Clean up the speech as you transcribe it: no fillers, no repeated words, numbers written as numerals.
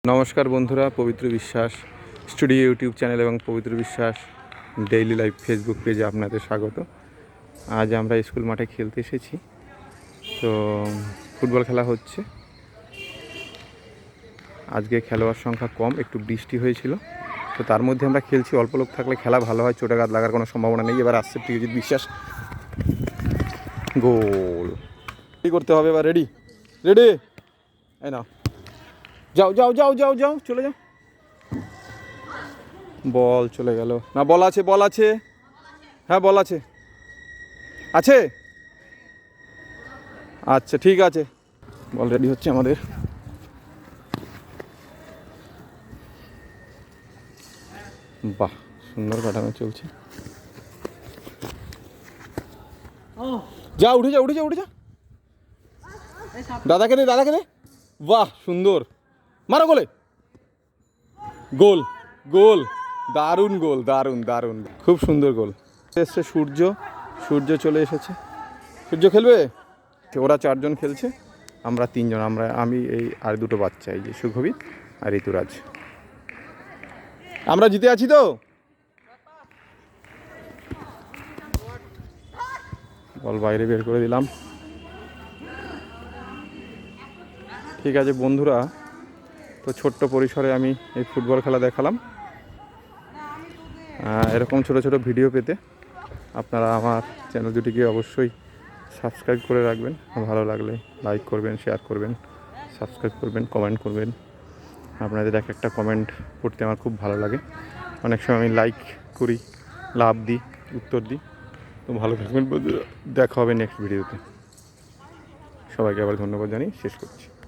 নমস্কার বন্ধুরা, পবিত্র বিশ্বাস স্টুডিও ইউটিউব চ্যানেল এবং পবিত্র বিশ্বাস ডেইলি লাইফ ফেসবুক পেজে আপনাদের স্বাগত। আজ আমরা স্কুল মাঠে খেলতে এসেছি। তো ফুটবল খেলা হচ্ছে। আজকে খেলোয়াড় সংখ্যা কম, একটু বৃষ্টি হয়েছিল, তো তার মধ্যে আমরা খেলছি। অল্প লোক থাকলে খেলা ভালো হয়, চোটাঘাত লাগার কোনো সম্ভাবনা নেই। এবার আসছে প্রিয়জিৎ বিশ্বাস, গোল। কী করতে হবে এবার? রেডি রেডি, এই না, যাও যাও যাও যাও যাও, চলে যাও। বল চলে গেল না, বল আছে, বল আছে, হ্যাঁ বল আছে, আছে, আচ্ছা ঠিক আছে। বল রেডি হচ্ছে আমাদের। বাহ, সুন্দর কাটানো চলছে। যা, উঠে যা, উঠে যা, উঠে যা, দাদাকে দে, দাদাকে দে। বাহ, সুন্দর, মারো গোলে, গোল গোল, দারুণ গোল, দারুণ দারুণ, খুব সুন্দর গোল। এসছে সূর্য, সূর্য চলে এসেছে। সূর্য খেলবে, ওরা চারজন খেলছে, আমরা তিনজন, আমি এই আর দুটো বাচ্চা, এই যে সুখবিত আর ঋতুরাজ। আমরা জিতে আছি তো। বল বাইরে বের করে দিলাম। ঠিক আছে বন্ধুরা, তো ছোট্ট পরিসরে আমি এই ফুটবল খেলা দেখালাম। এরকম ছোট ছোট ভিডিও পেতে আপনারা আমার চ্যানেল দুটিকে অবশ্যই সাবস্ক্রাইব করে রাখবেন। ভালো লাগলে লাইক করবেন, শেয়ার করবেন, সাবস্ক্রাইব করবেন, কমেন্ট করবেন। আপনাদের এক একটা কমেন্ট পড়তে আমার খুব ভালো লাগে। অনেক সময় আমি লাইক করি, লাভ দিই, উত্তর দিই। তো ভালো থাকবেন বন্ধুরা, দেখা হবে নেক্সট ভিডিওতে। সবাইকে আবার ধন্যবাদ জানিয়ে শেষ করছি।